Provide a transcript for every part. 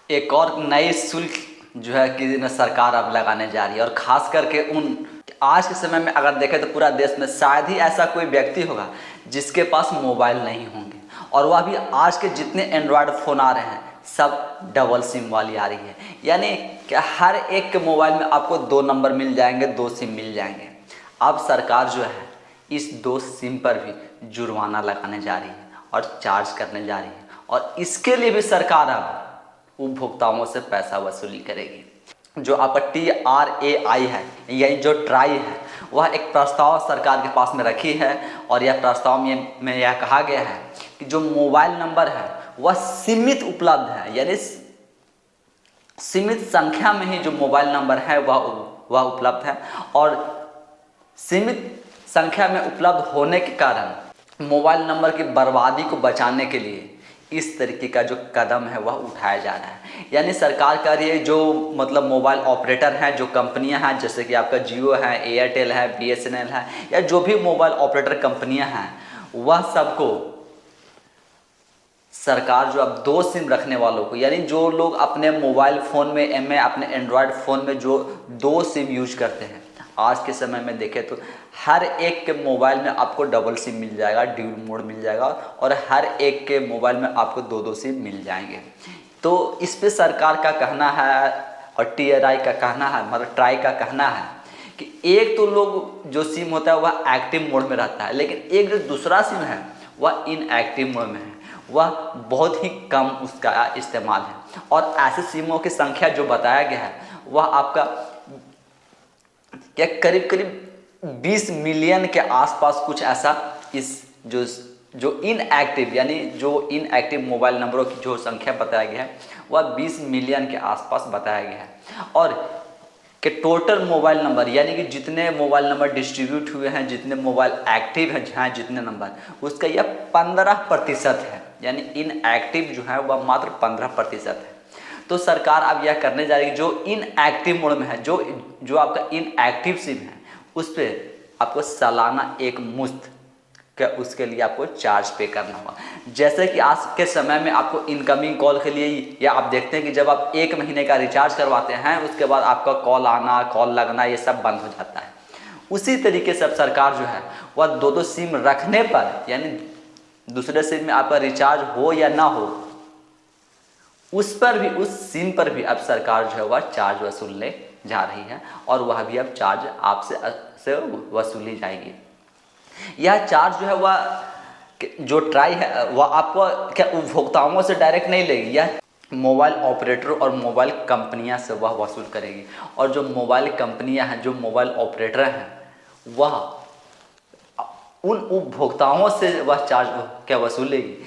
एक और नई शुल्क जो है कि न सरकार अब लगाने जा रही है, और ख़ास करके उन आज के समय में अगर देखें तो पूरा देश में शायद ही ऐसा कोई व्यक्ति होगा जिसके पास मोबाइल नहीं होंगे। और वह भी आज के जितने एंड्रॉयड फ़ोन आ रहे हैं सब डबल सिम वाली आ रही है, यानी कि हर एक के मोबाइल में आपको 2 नंबर मिल जाएंगे, 2 सिम मिल जाएंगे। अब सरकार जो है इस 2 सिम पर भी जुर्माना लगाने जा रही है और चार्ज करने जा रही है, और इसके लिए भी सरकार अब उपभोक्ताओं से पैसा वसूली करेगी। जो आपका TRAI है, यानी जो ट्राई है, वह एक प्रस्ताव सरकार के पास में रखी है, और यह प्रस्ताव में यह कहा गया है कि जो मोबाइल नंबर है वह सीमित उपलब्ध है, यानी सीमित संख्या में ही जो मोबाइल नंबर है वह उपलब्ध है, और सीमित संख्या में उपलब्ध होने के कारण मोबाइल नंबर की बर्बादी को बचाने के लिए इस तरीके का जो कदम है वह उठाया जा रहा है। यानी सरकार का ये जो मतलब मोबाइल ऑपरेटर हैं, जो कंपनियां हैं, जैसे कि आपका जियो है, एयरटेल है, BSNL है, या जो भी मोबाइल ऑपरेटर कंपनियां हैं, वह सबको सरकार जो अब 2 सिम रखने वालों को, यानी जो लोग अपने मोबाइल फ़ोन में अपने एंड्रॉयड फ़ोन में जो 2 सिम यूज करते हैं, आज के समय में देखें तो हर एक के मोबाइल में आपको डबल सिम मिल जाएगा, ड्यूल मोड मिल जाएगा, और हर एक के मोबाइल में आपको 2-2 सिम मिल जाएंगे। तो इस पे सरकार का कहना है और TRI का कहना है, मतलब ट्राई का कहना है कि एक तो लोग जो सिम होता है वह एक्टिव मोड में रहता है, लेकिन एक जो दूसरा सिम है वह इनएक्टिव मोड में है, वह बहुत ही कम उसका इस्तेमाल है। और ऐसे सिमों की संख्या जो बताया गया है वह आपका क्या करीब 20 मिलियन के आसपास कुछ ऐसा, इस जो इनएक्टिव, यानी जो इनएक्टिव मोबाइल नंबरों की जो संख्या बताया गया है वह 20 मिलियन के आसपास बताया गया है। और कि टोटल मोबाइल नंबर, यानी कि जितने मोबाइल नंबर डिस्ट्रीब्यूट हुए हैं, जितने मोबाइल एक्टिव हैं जहाँ जितने नंबर, उसका यह 15% है, यानी इनएक्टिव जो है वह मात्र 15% है। तो सरकार अब यह करने जा रही है, जो इनएक्टिव मोड में है, जो आपका इनएक्टिव सिम है, उस पर आपको सालाना एक मुश्त का उसके लिए आपको चार्ज पे करना होगा। जैसे कि आज के समय में आपको इनकमिंग कॉल के लिए, या आप देखते हैं कि जब आप 1 महीने का रिचार्ज करवाते हैं उसके बाद आपका कॉल आना, कॉल लगना, ये सब बंद हो जाता है। उसी तरीके से अब सरकार जो है वह 2-2 सिम रखने पर, यानी दूसरे सिम में आपका रिचार्ज हो या ना हो, उस पर भी, उस सिम पर भी अब सरकार जो है वह चार्ज वसूलने जा रही है, और वह भी अब चार्ज आपसे वसूली जाएगी। यह चार्ज जो है वह जो ट्राई है वह आपको क्या उपभोक्ताओं से डायरेक्ट नहीं लेगी, यह मोबाइल ऑपरेटर और मोबाइल कंपनियां से वह वसूल करेगी। और जो मोबाइल कंपनियां हैं, जो मोबाइल ऑपरेटर हैं, वह उन उपभोक्ताओं से वह चार्ज क्या वसूलेगी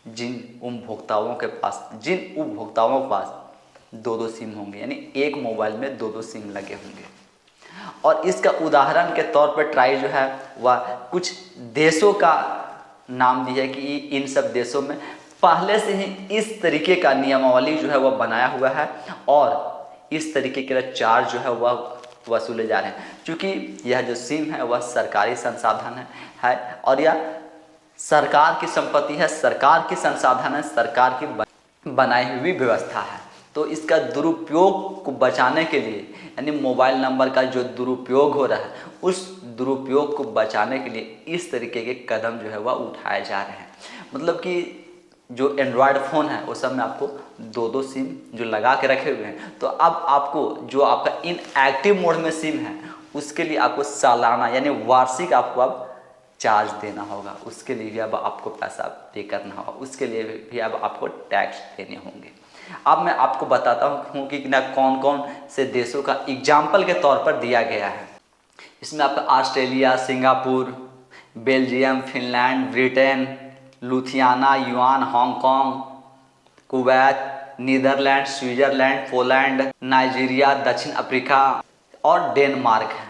जिन उपभोक्ताओं के पास 2-2 सिम होंगे, यानी एक मोबाइल में 2-2 सिम लगे होंगे। और इसका उदाहरण के तौर पर ट्राई जो है वह कुछ देशों का नाम दिया है कि इन सब देशों में पहले से ही इस तरीके का नियमावली जो है वह बनाया हुआ है, और इस तरीके के चार्ज जो है वह वसूले जा रहे हैं। क्योंकि यह जो सिम है वह सरकारी संसाधन है, और यह सरकार की संपत्ति है, सरकार की संसाधन है, सरकार की बनाई हुई व्यवस्था है। तो इसका दुरुपयोग को बचाने के लिए, यानी मोबाइल नंबर का जो दुरुपयोग हो रहा है उस दुरुपयोग को बचाने के लिए इस तरीके के कदम जो है वह उठाए जा रहे हैं। मतलब कि जो एंड्रॉयड फ़ोन है उस सब में आपको 2-2 सिम जो लगा के रखे हुए हैं, तो अब आपको जो आपका इनएक्टिव मोड में सिम है उसके लिए आपको सालाना, यानी वार्षिक आपको अब चार्ज देना होगा, उसके लिए भी अब आपको पैसा पे करना होगा, उसके लिए भी अब आपको टैक्स देने होंगे। अब मैं आपको बताता हूँ कि ना कौन कौन से देशों का एग्जाम्पल के तौर पर दिया गया है। इसमें आपका Australia, Singapore, Belgium, Finland, Britain, Lithuania, युआन, Hong Kong, Kuwait, Netherland, Switzerland, Poland, Nigeria, दक्षिण अफ्रीका और डेनमार्क है।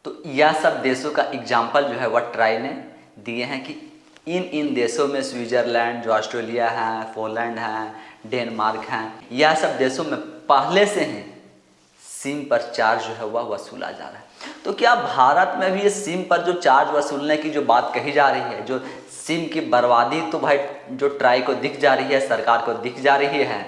तो यह सब देशों का एग्जाम्पल जो है वह ट्राई ने दिए हैं कि इन देशों में, स्विट्जरलैंड, जो ऑस्ट्रेलिया है, पोलैंड है, डेनमार्क है, यह सब देशों में पहले से ही सिम पर चार्ज जो है वह वसूला जा रहा है। तो क्या भारत में भी ये सिम पर जो चार्ज वसूलने की जो बात कही जा रही है, जो सिम की बर्बादी, तो भाई जो ट्राई को दिख जा रही है, सरकार को दिख जा रही है,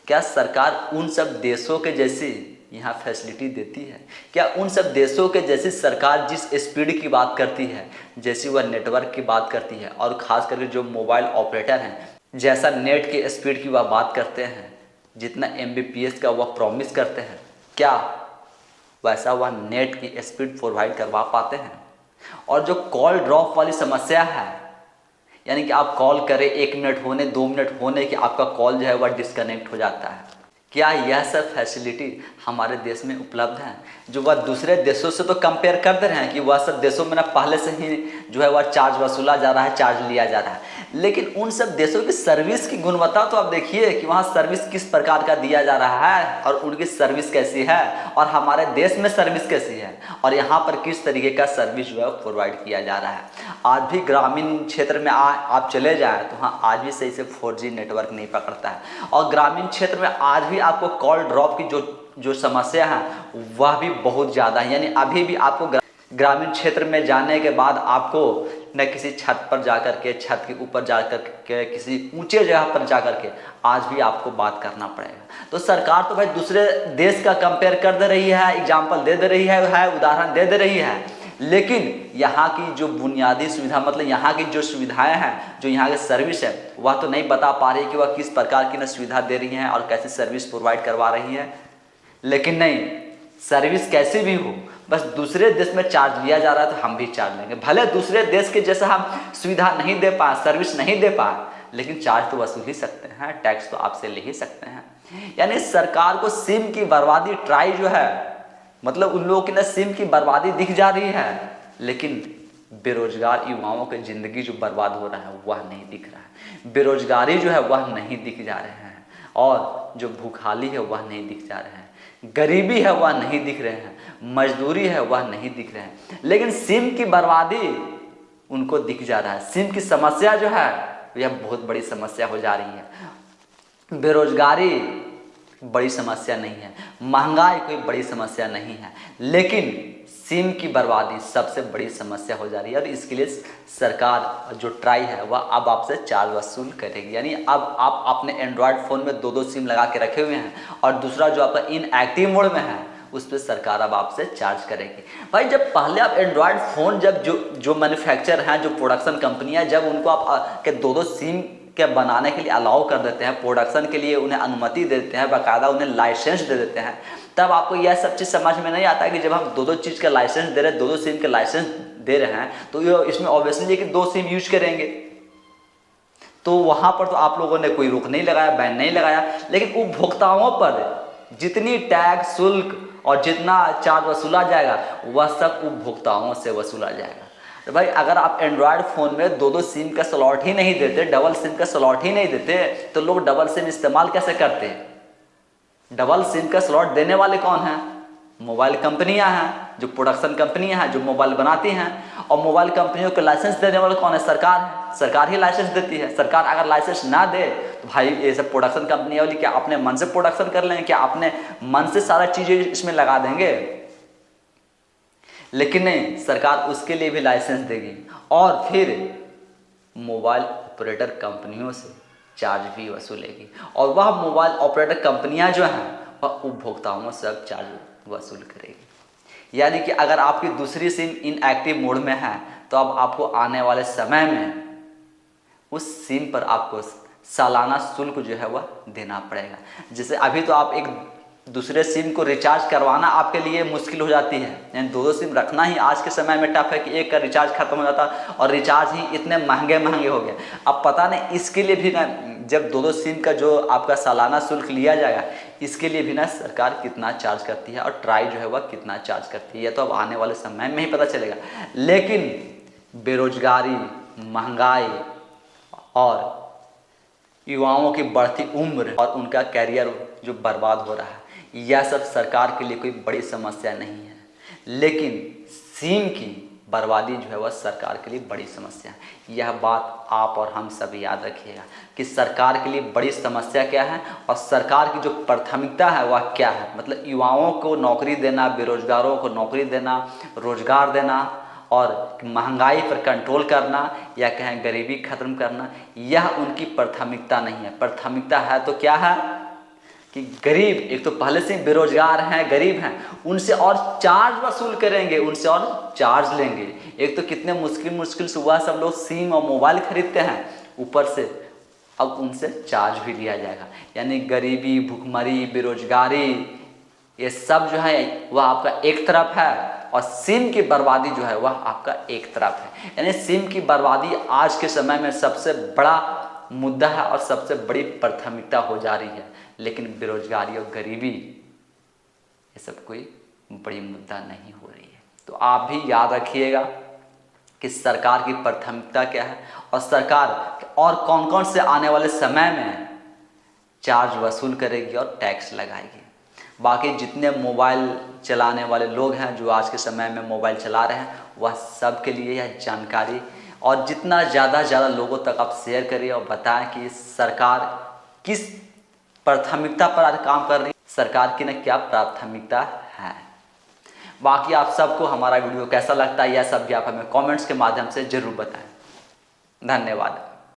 क्या सरकार उन सब देशों के जैसी यहाँ फैसिलिटी देती है? क्या उन सब देशों के जैसी सरकार जिस स्पीड की बात करती है, जैसी वह नेटवर्क की बात करती है, और ख़ास करके जो मोबाइल ऑपरेटर हैं, जैसा नेट की स्पीड की वह बात करते हैं, जितना MBPS का वह प्रॉमिस करते हैं, क्या वैसा वह नेट की स्पीड प्रोवाइड करवा पाते हैं? और जो कॉल ड्रॉप वाली समस्या है, यानी कि आप कॉल करें 1 मिनट होने 2 मिनट होने कि आपका कॉल जो है वह डिस्कनेक्ट हो जाता है, क्या यह सब फैसिलिटी हमारे देश में उपलब्ध है? जो वह दूसरे देशों से तो कंपेयर कर दे रहे हैं कि वह सब देशों में ना पहले से ही जो है वह चार्ज वसूला जा रहा है, चार्ज लिया जा रहा है, लेकिन उन सब देशों की सर्विस की गुणवत्ता तो आप देखिए कि वहाँ सर्विस किस प्रकार का दिया जा रहा है और उनकी सर्विस कैसी है, और हमारे देश में सर्विस कैसी है, और यहाँ पर किस तरीके का सर्विस जो है प्रोवाइड किया जा रहा है। आज भी ग्रामीण क्षेत्र में आप चले जाएँ तो हाँ, आज भी सही से 4G नेटवर्क नहीं पकड़ता है, और ग्रामीण क्षेत्र में आज भी आपको कॉल ड्रॉप की जो समस्या है वह भी बहुत ज़्यादा है। यानी अभी भी आपको ग्रामीण क्षेत्र में जाने के बाद आपको न किसी छत पर जाकर के, छत के ऊपर जाकर के, किसी ऊंचे जगह पर जाकर के आज भी आपको बात करना पड़ेगा। तो सरकार तो भाई दूसरे देश का कंपेयर कर दे रही है, एग्जाम्पल दे रही है, उदाहरण दे रही है, लेकिन यहाँ की जो बुनियादी सुविधा, मतलब यहाँ की जो सुविधाएं हैं, जो यहाँ की सर्विस है, वह तो नहीं बता पा रही कि वह किस प्रकार की न सुविधा दे रही हैं और कैसी सर्विस प्रोवाइड करवा रही है। लेकिन नहीं, सर्विस कैसी भी हो, बस दूसरे देश में चार्ज लिया जा रहा है तो हम भी चार्ज लेंगे, भले दूसरे देश के जैसा हम सुविधा नहीं दे पाए, सर्विस नहीं दे पाए, लेकिन चार्ज तो वसूल ही सकते हैं, टैक्स तो आपसे ले ही सकते हैं। यानी सरकार को सिम की बर्बादी ट्राई जो है, मतलब उन लोगों की ना सिम की बर्बादी दिख जा रही है, लेकिन बेरोजगार युवाओं की ज़िंदगी जो बर्बाद हो रहा है वह नहीं दिख रहा है, बेरोजगारी जो है वह नहीं दिख जा रहे हैं, और जो भूखहाली है वह नहीं दिख जा रहे हैं, गरीबी है वह नहीं दिख रहे हैं, मजदूरी है वह नहीं दिख रहे हैं, लेकिन सिम की बर्बादी उनको दिख जा रहा है। सिम की समस्या जो है यह बहुत बड़ी समस्या हो जा रही है। बेरोजगारी बड़ी समस्या नहीं है, महंगाई कोई बड़ी समस्या नहीं है, लेकिन सिम की बर्बादी सबसे बड़ी समस्या हो जा रही है, और इसके लिए सरकार जो ट्राई है वह अब आपसे चार्ज वसूल करेगी। यानी अब आप अपने एंड्रॉयड फ़ोन में 2-2 सिम लगा के रखे हुए हैं, और दूसरा जो आपका इनएक्टिव मोड में है उस पर सरकार अब आपसे चार्ज करेगी। भाई जब पहले आप एंड्रॉयड फ़ोन, जब जो मैन्युफैक्चर हैं, जो प्रोडक्शन कंपनियाँ, जब उनको आप के 2-2 सिम के बनाने के लिए अलाउ कर देते हैं, प्रोडक्शन के लिए उन्हें अनुमति दे देते हैं, बाकायदा उन्हें लाइसेंस दे देते हैं, तब आपको यह सब चीज़ समझ में नहीं आता कि जब हम 2-2 चीज़ का लाइसेंस दे रहे हैं, 2-2 सिम के लाइसेंस दे रहे हैं, तो इसमें ऑब्वियसली कि 2 सिम यूज करेंगे, तो वहाँ पर तो आप लोगों ने कोई रोक नहीं लगाया, बैन नहीं लगाया, लेकिन उपभोक्ताओं पर जितनी टैक्स, शुल्क और जितना चार्ज वसूला जाएगा वह सब उपभोक्ताओं से वसूला जाएगा। तो भाई अगर आप एंड्रॉयड फ़ोन में 2-2 सिम का स्लॉट ही नहीं देते, डबल सिम का स्लॉट ही नहीं देते, तो लोग डबल सिम इस्तेमाल कैसे करते हैं? डबल सिम का स्लॉट देने वाले कौन हैं? मोबाइल कंपनियां हैं, जो प्रोडक्शन कंपनियां हैं, जो मोबाइल बनाती हैं, और मोबाइल कंपनियों को लाइसेंस देने वाले कौन है? सरकार है, सरकार ही लाइसेंस देती है। सरकार अगर लाइसेंस ना दे तो भाई ये सब प्रोडक्शन कंपनी वाली क्या अपने मन से प्रोडक्शन कर लेंगे? क्या अपने मन से सारा चीज़ें इसमें लगा देंगे? लेकिन नहीं, सरकार उसके लिए भी लाइसेंस देगी, और फिर मोबाइल ऑपरेटर कंपनियों से चार्ज भी वसूलेगी, और वह मोबाइल ऑपरेटर कंपनियां जो हैं वह उपभोक्ताओं से अब चार्ज वसूल करेगी। यानी कि अगर आपकी दूसरी सिम इनएक्टिव मोड में है तो अब आपको आने वाले समय में उस सिम पर आपको सालाना शुल्क जो है वह देना पड़ेगा। जैसे अभी तो आप एक दूसरे सिम को रिचार्ज करवाना आपके लिए मुश्किल हो जाती है, यानी 2-2 सिम रखना ही आज के समय में टफ है कि एक का रिचार्ज खत्म हो जाता, और रिचार्ज ही इतने महंगे हो गए। अब पता नहीं इसके लिए भी ना, जब 2-2 सिम का जो आपका सालाना शुल्क लिया जाएगा, इसके लिए भी ना सरकार कितना चार्ज करती है, और ट्राई जो है वह कितना चार्ज करती है, यह तो अब आने वाले समय में ही पता चलेगा। लेकिन बेरोजगारी, महंगाई और युवाओं की बढ़ती उम्र और उनका कैरियर जो बर्बाद हो रहा है, यह सब सरकार के लिए कोई बड़ी समस्या नहीं है, लेकिन सिम की बर्बादी जो है वह सरकार के लिए बड़ी समस्या है। यह बात आप और हम सब याद रखिएगा कि सरकार के लिए बड़ी समस्या क्या है, और सरकार की जो प्राथमिकता है वह क्या है। मतलब युवाओं को नौकरी देना, बेरोजगारों को नौकरी देना, रोजगार देना, और महंगाई पर कंट्रोल करना, या कहें गरीबी खत्म करना, यह उनकी प्राथमिकता नहीं है। प्राथमिकता है तो क्या है? कि गरीब, एक तो पहले से बेरोजगार हैं, गरीब हैं, उनसे और चार्ज वसूल करेंगे, उनसे और चार्ज लेंगे। एक तो कितने मुश्किल से हुआ सब लोग सिम और मोबाइल खरीदते हैं, ऊपर से अब उनसे चार्ज भी लिया जाएगा। यानी गरीबी, भुखमरी, बेरोजगारी, ये सब जो है वह आपका एक तरफ है, और सिम की बर्बादी जो है वह आपका एक तरफ है। यानी सिम की बर्बादी आज के समय में सबसे बड़ा मुद्दा है और सबसे बड़ी प्राथमिकता हो जा रही है। लेकिन बेरोजगारी और गरीबी ये सब कोई बड़ी मुद्दा नहीं हो रही है। तो आप भी याद रखिएगा कि सरकार की प्राथमिकता क्या है, और सरकार और कौन कौन से आने वाले समय में चार्ज वसूल करेगी और टैक्स लगाएगी। बाकी जितने मोबाइल चलाने वाले लोग हैं, जो आज के समय में मोबाइल चला रहे हैं, वह सब के लिए यह जानकारी, और जितना ज़्यादा लोगों तक आप शेयर करिए और बताएं कि सरकार किस प्राथमिकता पर आज काम कर रही है, सरकार की न क्या प्राथमिकता है। बाकी आप सबको हमारा वीडियो कैसा लगता है, यह सब भी आप हमें कमेंट्स के माध्यम से ज़रूर बताएं। धन्यवाद।